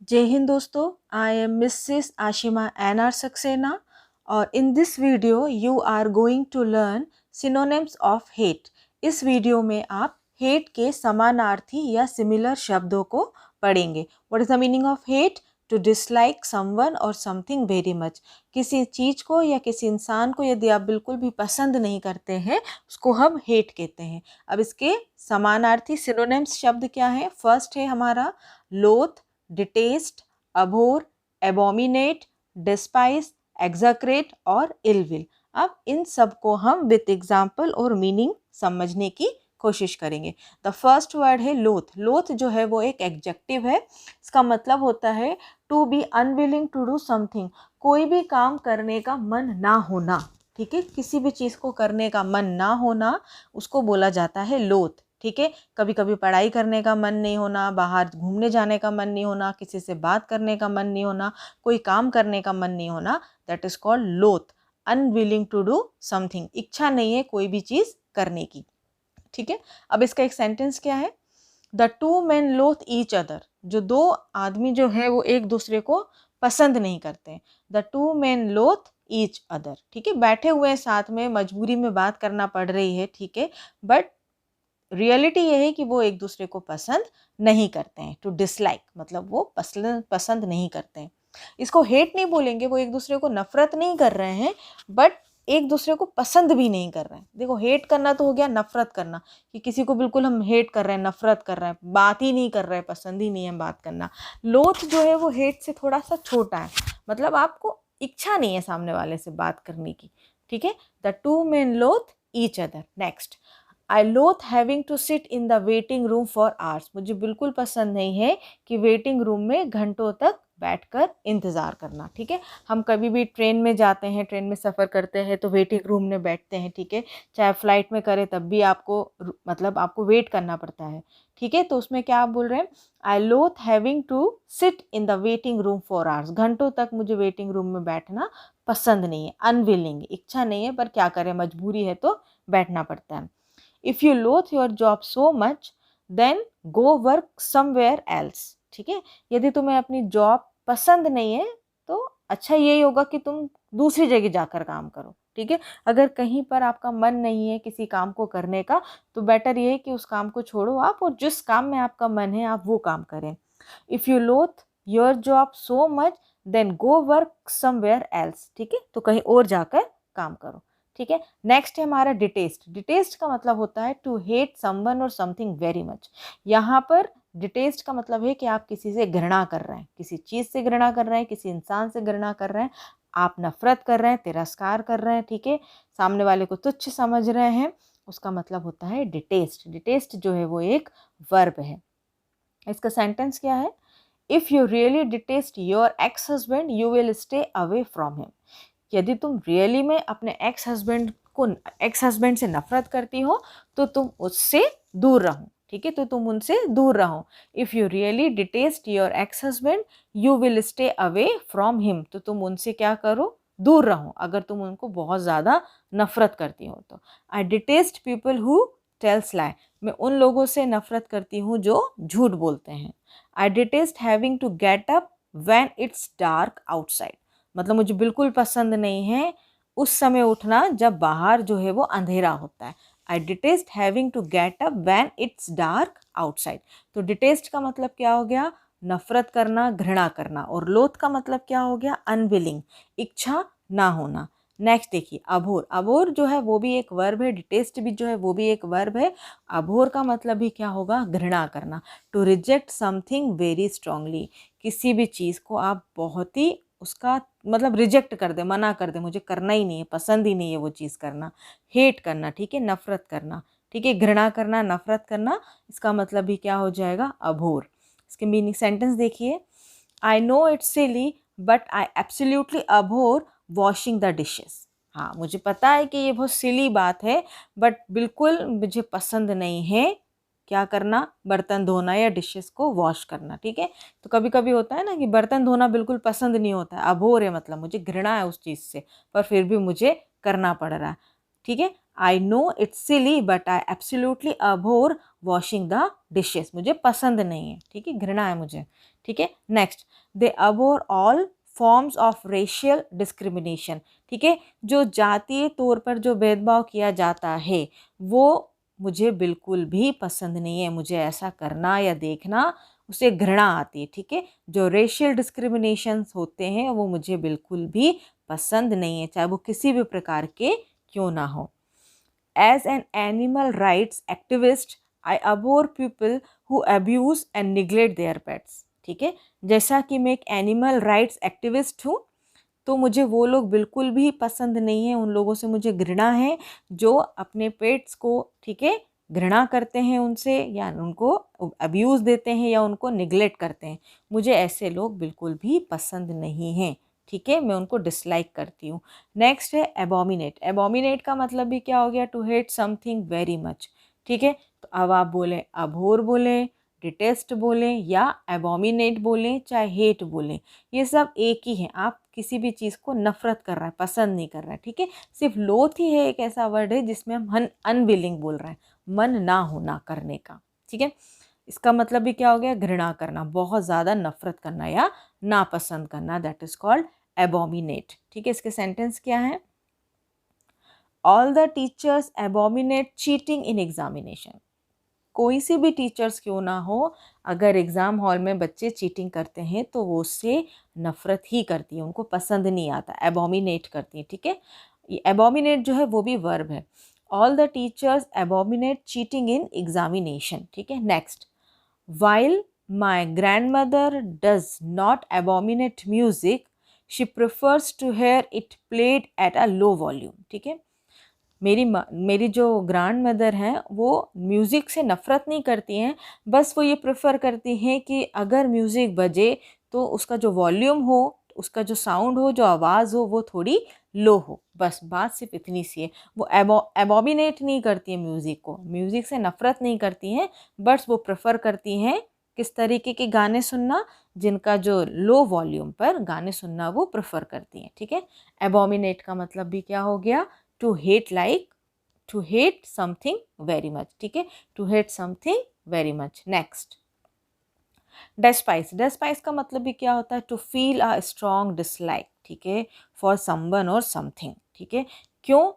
जय हिंद दोस्तों, I am Mrs Ashima NR Saxena और in this video you are going to learn synonyms of hate. इस video में आप हेट के समानार्थी या सिमिलर शब्दों को पढ़ेंगे। What is the meaning of hate? To dislike someone और समथिंग वेरी मच। किसी चीज़ को या किसी इंसान को यदि आप बिल्कुल भी पसंद नहीं करते हैं उसको हम हेट कहते हैं। अब इसके समानार्थी सिनोनिम्स शब्द क्या है? फर्स्ट है हमारा लोथ, डिटेस्ट, अभोर, एबोमिनेट, डिस्पाइस, एग्जाक्रेट और इलविल। अब इन सब को हम विथ एग्जाम्पल और मीनिंग समझने की कोशिश करेंगे। द फर्स्ट वर्ड है लोथ। लोथ जो है वो एक एडजेक्टिव है। इसका मतलब होता है to be unwilling to do something, कोई भी काम करने का मन ना होना। ठीक है, किसी भी चीज़ को करने का मन ना होना उसको बोला जाता है लोथ। ठीक है, कभी कभी पढ़ाई करने का मन नहीं होना, बाहर घूमने जाने का मन नहीं होना, किसी से बात करने का मन नहीं होना, कोई काम करने का मन नहीं होना, दैट इज कॉल्ड लोथ। अनविलिंग टू डू समथिंग, इच्छा नहीं है कोई भी चीज़ करने की। ठीक है, अब इसका एक सेंटेंस क्या है? द टू मैन लोथ ईच अदर। जो दो आदमी जो है वो एक दूसरे को पसंद नहीं करते। द टू मैन लोथ ईच अदर। ठीक है, बैठे हुए हैं साथ में, मजबूरी में बात करना पड़ रही है, ठीक है, बट रियलिटी ये है कि वो एक दूसरे को पसंद नहीं करते हैं। टू डिसलाइक मतलब वो पसंद नहीं करते हैं। इसको हेट नहीं बोलेंगे, वो एक दूसरे को नफरत नहीं कर रहे हैं, बट एक दूसरे को पसंद भी नहीं कर रहे हैं। देखो, हेट करना तो हो गया नफरत करना, कि किसी को बिल्कुल हम हेट कर रहे हैं, नफरत कर रहे हैं, बात ही नहीं कर रहे हैं, पसंद ही नहीं है बात करना। लोथ जो है वो हेट से थोड़ा सा छोटा है, मतलब आपको इच्छा नहीं है सामने वाले से बात करने की। ठीक है, the two men loathe each other. Next, I loathe having to sit in the waiting room for hours. मुझे बिल्कुल पसंद नहीं है कि वेटिंग रूम में घंटों तक बैठकर इंतज़ार करना। ठीक है, हम कभी भी ट्रेन में जाते हैं, ट्रेन में सफ़र करते हैं तो वेटिंग रूम में बैठते हैं। ठीक है, चाहे फ्लाइट में करें तब भी आपको मतलब आपको वेट करना पड़ता है। ठीक है, तो उसमें क्या आप बोल रहे हैं? I loathe having to sit in the waiting room for hours. घंटों तक मुझे वेटिंग रूम में बैठना पसंद नहीं है। अनविलिंग, इच्छा नहीं है, पर क्या करें, मजबूरी है तो बैठना पड़ता है। If you loathe your job so much then go work somewhere else. ठीक है, यदि तुम्हें अपनी जॉब पसंद नहीं है तो अच्छा यही होगा कि तुम दूसरी जगह जाकर काम करो। ठीक है, अगर कहीं पर आपका मन नहीं है किसी काम को करने का तो बेटर ये है कि उस काम को छोड़ो आप, और जिस काम में आपका मन है आप वो काम करें। If you loathe your job so much then go work somewhere else. ठीक है, तो कहीं और जाकर काम करो। ठीक है, नेक्स्ट है हमारा डिटेस्ट। डिटेस्ट का मतलब होता है टू हेट समवन और समथिंग वेरी मच। यहाँ पर डिटेस्ट का मतलब है कि आप किसी से घृणा कर रहे हैं, किसी चीज़ से घृणा कर रहे हैं, किसी इंसान से घृणा कर रहे हैं, आप नफरत कर रहे हैं, तिरस्कार कर रहे हैं। ठीक है, सामने वाले को तुच्छ समझ रहे हैं, उसका मतलब होता है डिटेस्ट। डिटेस्ट जो है वो एक वर्ब है। इसका सेंटेंस क्या है? If you really detest your ex husband you will stay away from him. यदि तुम रियली में अपने एक्स हस्बैंड से नफरत करती हो तो तुम उससे दूर रहो। ठीक है, तो तुम उनसे दूर रहो। If you really detest your ex husband you will stay away from him, तो तुम उनसे क्या करो, दूर रहो, अगर तुम उनको बहुत ज़्यादा नफरत करती हो तो। आई डिटेस्ट पीपल हु टेल्स लाई। मैं उन लोगों से नफरत करती हूँ जो झूठ बोलते हैं। I detest having to get up when it's dark outside. मतलब मुझे बिल्कुल पसंद नहीं है उस समय उठना जब बाहर जो है वो अंधेरा होता है। I detest having to get up when it's dark outside. तो डिटेस्ट का मतलब क्या हो गया? नफरत करना, घृणा करना। और लोथ का मतलब क्या हो गया? अनविलिंग, इच्छा ना होना। नेक्स्ट देखिए, अभोर। अभोर जो है वो भी एक वर्ब है, डिटेस्ट भी जो है वो भी एक वर्ब है। अभोर का मतलब भी क्या होगा? घृणा करना। To reject something very strongly. किसी भी चीज़ को आप बहुत ही उसका मतलब रिजेक्ट कर दे, मना कर दे, मुझे करना ही नहीं है, पसंद ही नहीं है वो चीज़ करना। हेट करना, ठीक है, नफरत करना। ठीक है, घृणा करना, नफरत करना, इसका मतलब भी क्या हो जाएगा? अभोर। इसके मीनिंग सेंटेंस देखिए, I know it's silly but I absolutely Abor washing the dishes. हाँ, मुझे पता है कि ये बहुत सिली बात है, बट बिल्कुल मुझे पसंद नहीं है क्या करना? बर्तन धोना या डिशेस को वॉश करना। ठीक है, तो कभी कभी होता है ना कि बर्तन धोना बिल्कुल पसंद नहीं होता है, अभोर है, मतलब मुझे घृणा है उस चीज़ से, पर फिर भी मुझे करना पड़ रहा है। ठीक है, I know it's silly but I absolutely Abor washing the dishes. मुझे पसंद नहीं है, ठीक है, घृणा है मुझे। ठीक है। Next, they abhor all forms of racial discrimination, ठीक है। जो जातीय तौर पर जो भेदभाव किया जाता है वो मुझे बिल्कुल भी पसंद नहीं है। मुझे ऐसा करना या देखना उसे घृणा आती है, ठीक है। जो रेशियल डिस्क्रिमिनेशंस होते हैं वो मुझे बिल्कुल भी पसंद नहीं है, चाहे वो किसी भी प्रकार के क्यों ना हो। As an animal rights activist I abhor people who abuse and neglect their pets, ठीक है। जैसा कि मैं एक एनिमल राइट्स एक्टिविस्ट हूँ तो मुझे वो लोग बिल्कुल भी पसंद नहीं है, उन लोगों से मुझे घृणा है जो अपने पेट्स को, ठीक है, घृणा करते हैं उनसे या उनको अब्यूज़ देते हैं या उनको निगलेक्ट करते हैं। मुझे ऐसे लोग बिल्कुल भी पसंद नहीं हैं, ठीक है, मैं उनको डिसलाइक करती हूँ। नेक्स्ट है एबोमिनेट। एबोमिनेट का मतलब भी क्या हो गया? To hate something very much, ठीक है। तो अब आप बोलें अभोर बोलें, डिटेस्ट बोलें या एबोमिनेट बोलें, चाहे हेट बोलें, ये सब एक ही है। आप किसी भी चीज़ को नफ़रत कर रहा है, पसंद नहीं कर रहा है, ठीक है। सिर्फ लोथ ही है एक ऐसा वर्ड है जिसमें हम अनविलिंग बोल रहे हैं, मन ना होना करने का, ठीक है। इसका मतलब भी क्या हो गया? घृणा करना, बहुत ज़्यादा नफ़रत करना या नापसंद करना, दैट इज़ कॉल्ड एबोमिनेट, ठीक है। इसके सेंटेंस क्या है? All the teachers abominate cheating in examination. कोई से भी टीचर्स क्यों ना हो, अगर एग्ज़ाम हॉल में बच्चे चीटिंग करते हैं तो वो उससे नफ़रत ही करती है, उनको पसंद नहीं आता, एबोमिनेट करती है, ठीक है। ये एबोमिनेट जो है वो भी वर्ब है। All the teachers abominate cheating in examination, ठीक है। Next, while my grandmother does not abominate music, she prefers to hear it played at a low volume, ठीक है। मेरी जो ग्रैंड मदर हैं वो म्यूज़िक से नफ़रत नहीं करती हैं, बस वो ये प्रेफर करती हैं कि अगर म्यूज़िक बजे तो उसका जो वॉल्यूम हो, उसका जो साउंड हो, जो आवाज़ हो, वो थोड़ी लो हो। बस बात सिर्फ इतनी सी है। वो एबोमिनेट नहीं करती हैं म्यूज़िक को, म्यूज़िक से नफ़रत नहीं करती हैं, बस वो प्रेफर करती हैं किस तरीके के गाने सुनना, जिनका जो लो वॉल्यूम पर गाने सुनना वो प्रेफर करती हैं, ठीक है। एबोमिनेट का मतलब भी क्या हो गया? To hate, like to hate something very much, ठीक है, to hate something very much. Next, despise. Despise का मतलब भी क्या होता है? To feel a strong dislike, ठीक है, फॉर समवन और समथिंग, ठीक है। क्यों?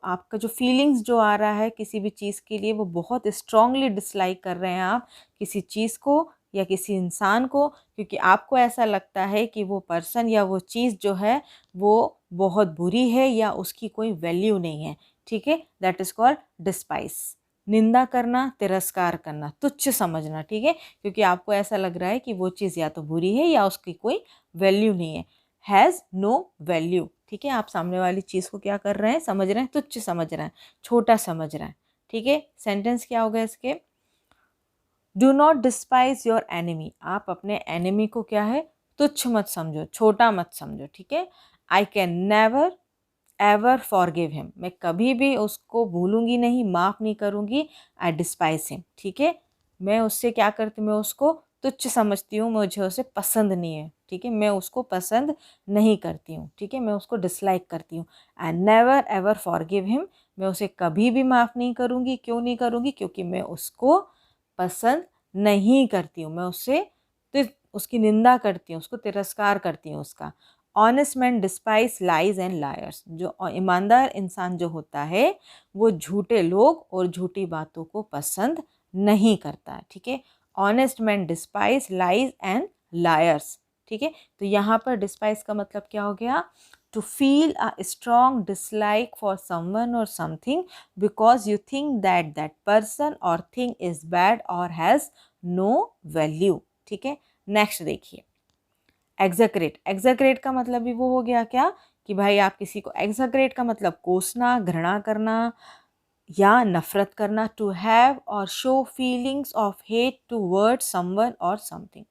आपका जो फीलिंग्स जो आ रहा है किसी भी चीज़ के लिए, वो बहुत स्ट्रांगली डिसलाइक कर रहे हैं आप किसी चीज़ को या किसी इंसान को, क्योंकि आपको ऐसा लगता है कि वो पर्सन या वो चीज़ जो है वो बहुत बुरी है या उसकी कोई वैल्यू नहीं है, ठीक है। That is called despise. निंदा करना, तिरस्कार करना, तुच्छ समझना, ठीक है, क्योंकि आपको ऐसा लग रहा है कि वो चीज़ या तो बुरी है या उसकी कोई वैल्यू नहीं है, हैज़ नो वैल्यू, ठीक है। आप सामने वाली चीज़ को क्या कर रहे हैं? समझ रहे हैं, तुच्छ समझ रहे हैं, छोटा समझ रहे हैं, ठीक है। सेंटेंस क्या होगा इसके? Do not despise your enemy. आप अपने एनिमी को क्या है? तुच्छ मत समझो, छोटा मत समझो, ठीक है। I can never ever forgive him. मैं कभी भी उसको भूलूंगी नहीं, माफ़ नहीं करूंगी। आई डिस्पाइज हिम, ठीक है। मैं उससे क्या करती हूँ? मैं उसको तुच्छ समझती हूँ, मुझे उसे पसंद नहीं है, ठीक है, मैं उसको पसंद नहीं करती हूँ, ठीक है, मैं उसको डिसलाइक करती हूँ। I never ever forgive him. मैं उसे कभी भी माफ़ नहीं करूँगी। क्यों नहीं करूँगी? क्योंकि मैं उसको पसंद नहीं करती हूँ, मैं उससे उसकी निंदा करती हूँ, उसको तिरस्कार करती हूँ उसका। Honest man despise lies and lawyers. जो ईमानदार इंसान जो होता है वो झूठे लोग और झूठी बातों को पसंद नहीं करता है, ठीक है। Honest man despise lies and lawyers, ठीक है। तो यहाँ पर डिस्पाइज का मतलब क्या हो गया? To feel a strong dislike for someone और something because you think that that person और थिंग इज बैड और हैज़ नो वैल्यू, ठीक है। नेक्स्ट देखिए, एग्जैक्रेट। एग्जैक्रेट का मतलब भी वो हो गया क्या कि भाई आप किसी को, एग्जैक्रेट का मतलब कोसना, घृणा करना या नफरत करना। टू हैव और show feelings of hate towards someone और समथिंग,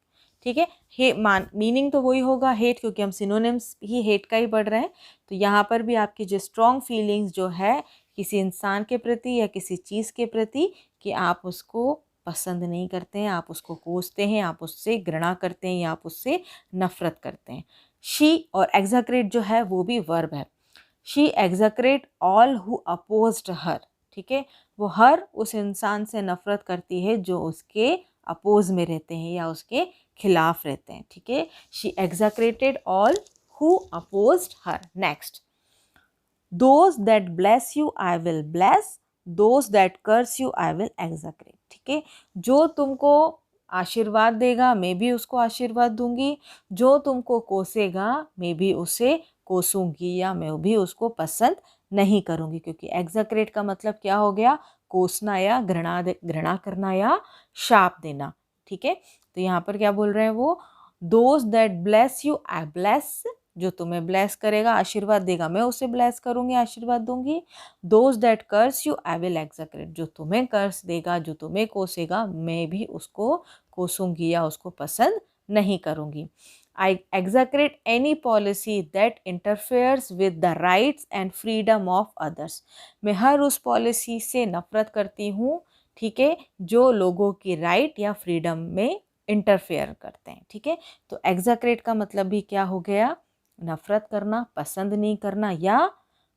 ठीक है। हे मीनिंग तो वही होगा हेट, क्योंकि हम सिनोनिम्स ही हेट का ही पढ़ रहे हैं। तो यहाँ पर भी आपकी जो स्ट्रॉन्ग फीलिंग्स जो है किसी इंसान के प्रति या किसी चीज़ के प्रति, कि आप उसको पसंद नहीं करते हैं, आप उसको कोसते हैं, आप उससे घृणा करते हैं या आप उससे नफरत करते हैं। शी और एग्जैक्रेट जो है वो भी वर्ब है। शी एग्जैक्रेट ऑल हु अपोज्ड हर, ठीक है। वो हर उस इंसान से नफरत करती है जो उसके अपोज में रहते हैं या उसके खिलाफ रहते हैं, ठीक है। She execrated all who opposed her. Next, those that bless you I will bless, those that curse you I will execrate, ठीक है। जो तुमको आशीर्वाद देगा मैं भी उसको आशीर्वाद दूंगी, जो तुमको कोसेगा मैं भी उसे कोसूंगी या मैं भी उसको पसंद नहीं करूंगी, क्योंकि एग्जैक्रेट का मतलब क्या हो गया, कोसना या घृणा करना या शाप देना, ठीक है। तो यहाँ पर क्या बोल रहे हैं वो, those that bless you I bless, जो तुम्हें ब्लेस करेगा आशीर्वाद देगा मैं उसे ब्लेस करूंगी आशीर्वाद दूंगी, those that curse you I will execrate, जो तुम्हें कर्स देगा जो तुम्हें कोसेगा मैं भी उसको कोसूंगी या उसको पसंद नहीं करूंगी। I execrate any policy that interferes with the rights and freedom of others. मैं हर उस पॉलिसी से नफरत करती हूँ, ठीक है, जो लोगों की राइट या फ्रीडम में इंटरफेयर करते हैं, ठीक है। तो एग्जैक्रेट का मतलब भी क्या हो गया, नफरत करना, पसंद नहीं करना या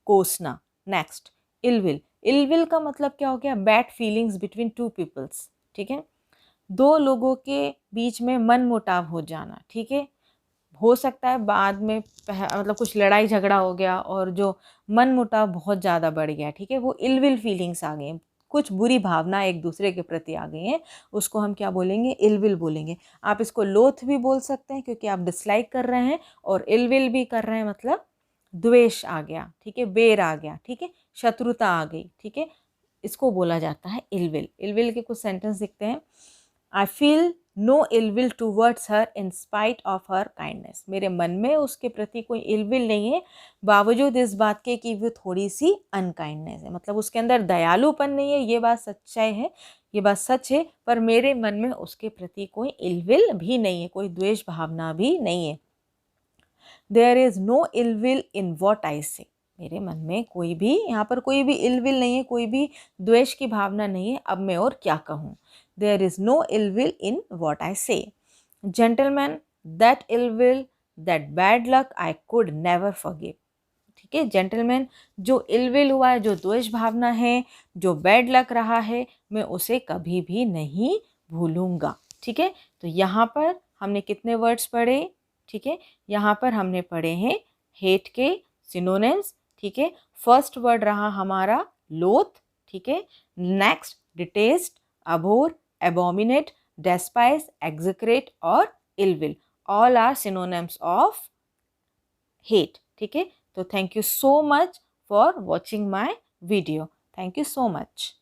कोसना। नेक्स्ट, इलविल, इलविल का मतलब क्या हो गया, bad feelings between two peoples, ठीक है। दो लोगों के बीच में मन मुटाव हो जाना, ठीक है। हो सकता है बाद में मतलब कुछ लड़ाई झगड़ा हो गया और जो मन मुटाव बहुत ज़्यादा बढ़ गया, ठीक है, वो इलविल फीलिंग्स आ गई, कुछ बुरी भावना एक दूसरे के प्रति आ गई हैं, उसको हम क्या बोलेंगे, इलविल बोलेंगे। आप इसको लोथ भी बोल सकते हैं क्योंकि आप डिसलाइक कर रहे हैं, और इलविल भी कर रहे हैं मतलब द्वेष आ गया, ठीक है, बेर आ गया, ठीक है, शत्रुता आ गई, ठीक है, इसको बोला जाता है इलविल। इलविल के कुछ सेंटेंस दिखते हैं। I feel no ill will towards her in spite of her kindness, मेरे मन में उसके प्रति कोई इलविल नहीं है बावजूद इस बात के कि वो थोड़ी सी अनकाइंडनेस है, मतलब उसके अंदर दयालुपन नहीं है, ये बात सच्चाई है, ये बात सच है, पर मेरे मन में उसके प्रति कोई इलविल भी नहीं है, कोई द्वेष भावना भी नहीं है। There is no ill will in what I say, मेरे मन में कोई भी, यहाँ पर कोई भी इलविल नहीं है, कोई भी द्वेष की भावना नहीं है, अब मैं और क्या कहूँ। There is no ill will in what I say. Gentlemen, that ill will, that bad luck I could never forgive. ठीक है, जेंटलमैन, जो इल विल हुआ है, जो द्वेष भावना है, जो बैड लक रहा है, मैं उसे कभी भी नहीं भूलूंगा, ठीक है। तो यहाँ पर हमने कितने वर्ड्स पढ़े, ठीक है, यहाँ पर हमने पढ़े हैं हेट के सिनोनिम्स, ठीक है। फर्स्ट वर्ड रहा हमारा लोथ, ठीक है। Next, detest, abhor, abominate, despise, execrate और ill will, all are synonyms of hate, ठीक है। तो thank you so much for watching my video, thank you so much.